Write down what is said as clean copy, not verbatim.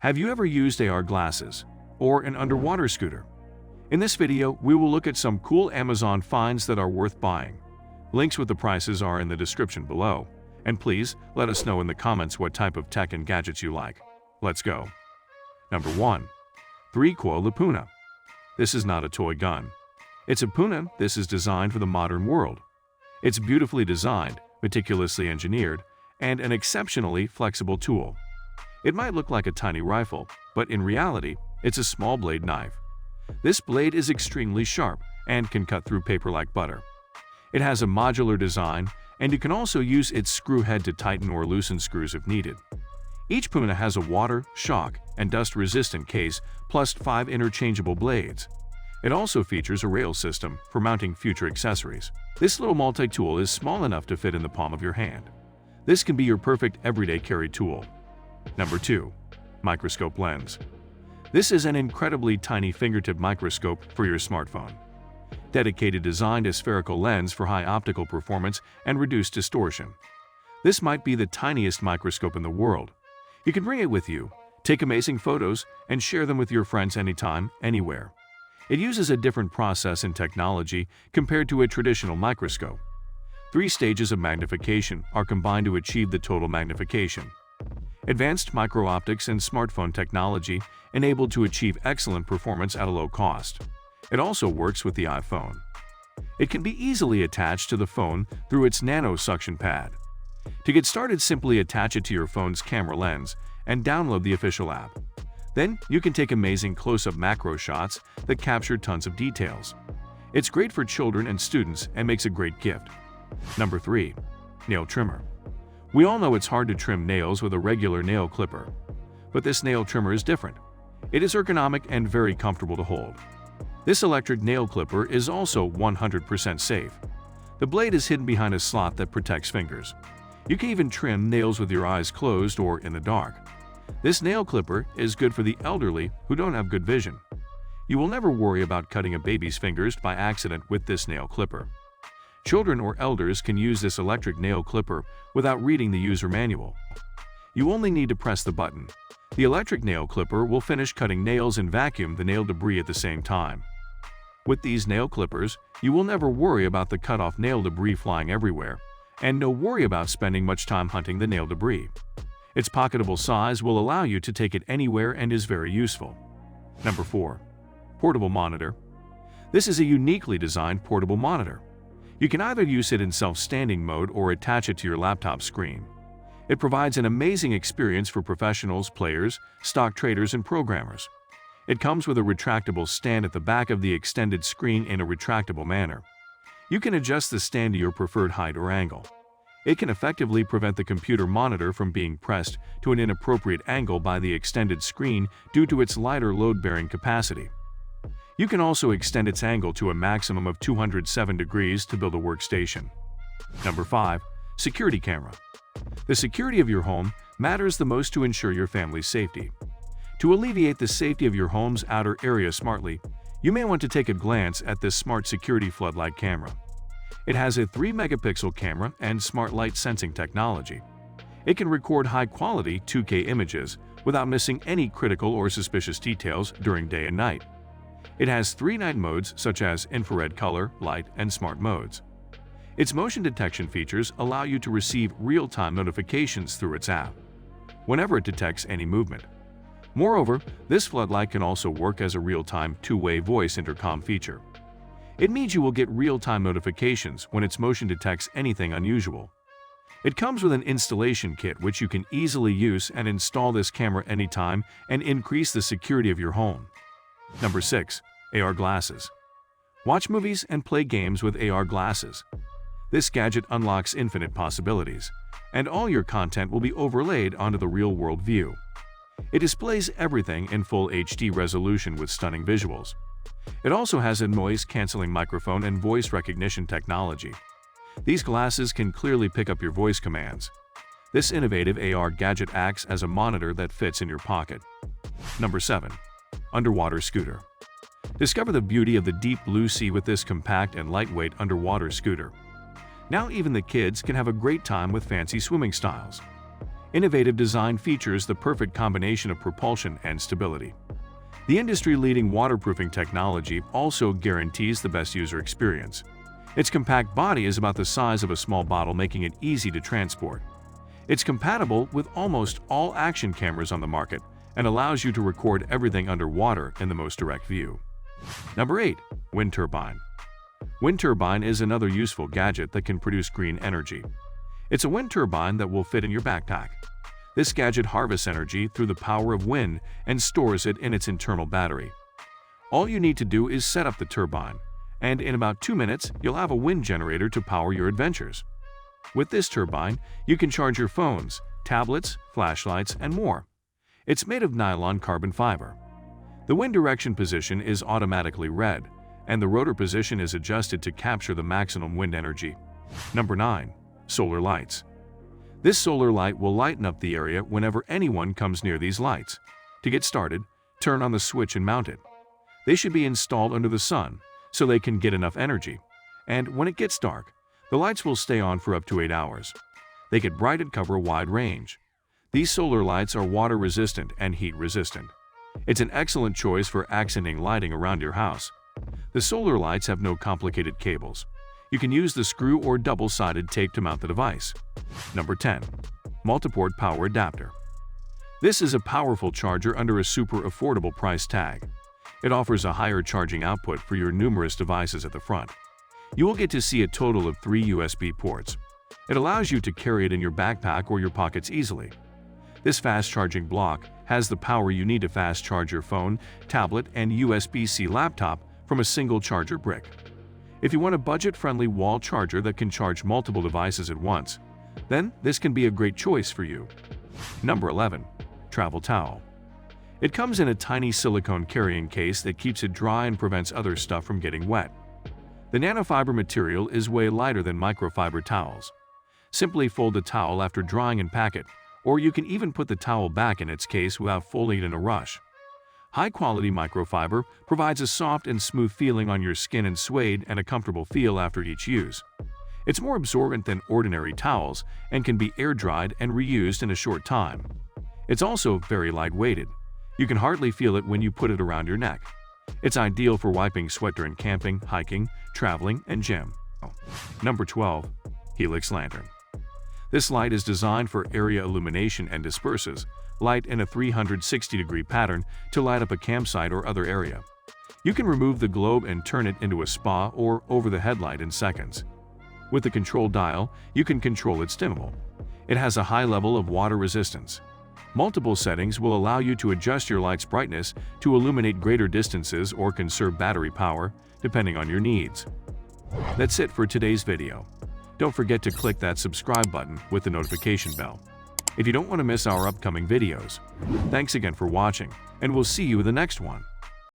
Have you ever used AR glasses or an underwater scooter? In this video, we will look at some cool Amazon finds that are worth buying. Links with the prices are in the description below. And please, let us know in the comments what type of tech and gadgets you like. Let's go. Number 1. 3-Coil Lapuna. This is not a toy gun. It's a Puna. This is designed for the modern world. It's beautifully designed, meticulously engineered, and an exceptionally flexible tool. It might look like a tiny rifle, but in reality, it's a small blade knife. This blade is extremely sharp and can cut through paper like butter. It has a modular design, and you can also use its screw head to tighten or loosen screws if needed. Each Puna has a water, shock, and dust-resistant case, plus 5 interchangeable blades. It also features a rail system for mounting future accessories. This little multi-tool is small enough to fit in the palm of your hand. This can be your perfect everyday carry tool. Number 2. Microscope Lens. This is an incredibly tiny fingertip microscope for your smartphone. Dedicated designed as spherical lens for high optical performance and reduced distortion. This might be the tiniest microscope in the world. You can bring it with you, take amazing photos, and share them with your friends anytime, anywhere. It uses a different process and technology compared to a traditional microscope. 3 stages of magnification are combined to achieve the total magnification. Advanced micro-optics and smartphone technology enabled to achieve excellent performance at a low cost. It also works with the iPhone. It can be easily attached to the phone through its nano suction pad. To get started, simply attach it to your phone's camera lens and download the official app. Then you can take amazing close-up macro shots that capture tons of details. It's great for children and students and makes a great gift. Number 3. Nail Trimmer. We all know it's hard to trim nails with a regular nail clipper. But this nail trimmer is different. It is ergonomic and very comfortable to hold. This electric nail clipper is also 100% safe. The blade is hidden behind a slot that protects fingers. You can even trim nails with your eyes closed or in the dark. This nail clipper is good for the elderly who don't have good vision. You will never worry about cutting a baby's fingers by accident with this nail clipper. Children or elders can use this electric nail clipper without reading the user manual. You only need to press the button. The electric nail clipper will finish cutting nails and vacuum the nail debris at the same time. With these nail clippers, you will never worry about the cut-off nail debris flying everywhere, and no worry about spending much time hunting the nail debris. Its pocketable size will allow you to take it anywhere and is very useful. Number 4. Portable Monitor. This is a uniquely designed portable monitor. You can either use it in self-standing mode or attach it to your laptop screen. It provides an amazing experience for professionals, players, stock traders, and programmers. It comes with a retractable stand at the back of the extended screen in a retractable manner. You can adjust the stand to your preferred height or angle. It can effectively prevent the computer monitor from being pressed to an inappropriate angle by the extended screen due to its lighter load-bearing capacity. You can also extend its angle to a maximum of 207 degrees to build a workstation. Number 5. Security Camera. The security of your home matters the most to ensure your family's safety. To alleviate the safety of your home's outer area smartly, you may want to take a glance at this smart security floodlight camera. It has a 3-megapixel camera and smart light sensing technology. It can record high-quality 2K images without missing any critical or suspicious details during day and night. It has 3 night modes such as infrared color, light, and smart modes. Its motion detection features allow you to receive real-time notifications through its app, whenever it detects any movement. Moreover, this floodlight can also work as a real-time 2-way voice intercom feature. It means you will get real-time notifications when its motion detects anything unusual. It comes with an installation kit which you can easily use and install this camera anytime and increase the security of your home. Number 6. AR Glasses. Watch movies and play games with AR glasses. This gadget unlocks infinite possibilities, and all your content will be overlaid onto the real-world view. It displays everything in full HD resolution with stunning visuals. It also has a noise-canceling microphone and voice recognition technology. These glasses can clearly pick up your voice commands. This innovative AR gadget acts as a monitor that fits in your pocket. Number 7. Underwater Scooter. Discover the beauty of the deep blue sea with this compact and lightweight underwater scooter. Now even the kids can have a great time with fancy swimming styles. Innovative design features the perfect combination of propulsion and stability. The industry-leading waterproofing technology also guarantees the best user experience. Its compact body is about the size of a small bottle, making it easy to transport. It's compatible with almost all action cameras on the market and allows you to record everything underwater in the most direct view. Number 8. Wind turbine. Wind turbine is another useful gadget that can produce green energy. It's a wind turbine that will fit in your backpack. This gadget harvests energy through the power of wind and stores it in its internal battery. All you need to do is set up the turbine, and in about 2 minutes, you'll have a wind generator to power your adventures. With this turbine, you can charge your phones, tablets, flashlights, and more. It's made of nylon carbon fiber. The wind direction position is automatically read, and the rotor position is adjusted to capture the maximum wind energy. Number 9. Solar lights. This solar light will lighten up the area whenever anyone comes near these lights. To get started, turn on the switch and mount it. They should be installed under the sun so they can get enough energy, and when it gets dark, the lights will stay on for up to 8 hours. They get bright and cover a wide range. These solar lights are water resistant and heat resistant. It's an excellent choice for accenting lighting around your house. The solar lights have no complicated cables. You can use the screw or double-sided tape to mount the device. Number 10. Multiport Power Adapter. This is a powerful charger under a super affordable price tag. It offers a higher charging output for your numerous devices at the front. You will get to see a total of 3 USB ports. It allows you to carry it in your backpack or your pockets easily. This fast-charging block has the power you need to fast-charge your phone, tablet, and USB-C laptop from a single charger brick. If you want a budget-friendly wall charger that can charge multiple devices at once, then this can be a great choice for you. Number 11. Travel towel. It comes in a tiny silicone carrying case that keeps it dry and prevents other stuff from getting wet. The nanofiber material is way lighter than microfiber towels. Simply fold the towel after drying and pack it, or you can even put the towel back in its case without folding it in a rush. High-quality microfiber provides a soft and smooth feeling on your skin and suede and a comfortable feel after each use. It's more absorbent than ordinary towels and can be air-dried and reused in a short time. It's also very light-weighted. You can hardly feel it when you put it around your neck. It's ideal for wiping sweat during camping, hiking, traveling, and gym. Number 12. Helix Lantern. This light is designed for area illumination and disperses light in a 360-degree pattern to light up a campsite or other area. You can remove the globe and turn it into a spa or over-the-head light in seconds. With the control dial, you can control its dimmable. It has a high level of water resistance. Multiple settings will allow you to adjust your light's brightness to illuminate greater distances or conserve battery power, depending on your needs. That's it for today's video. Don't forget to click that subscribe button with the notification bell if you don't want to miss our upcoming videos. Thanks again for watching, and we'll see you in the next one.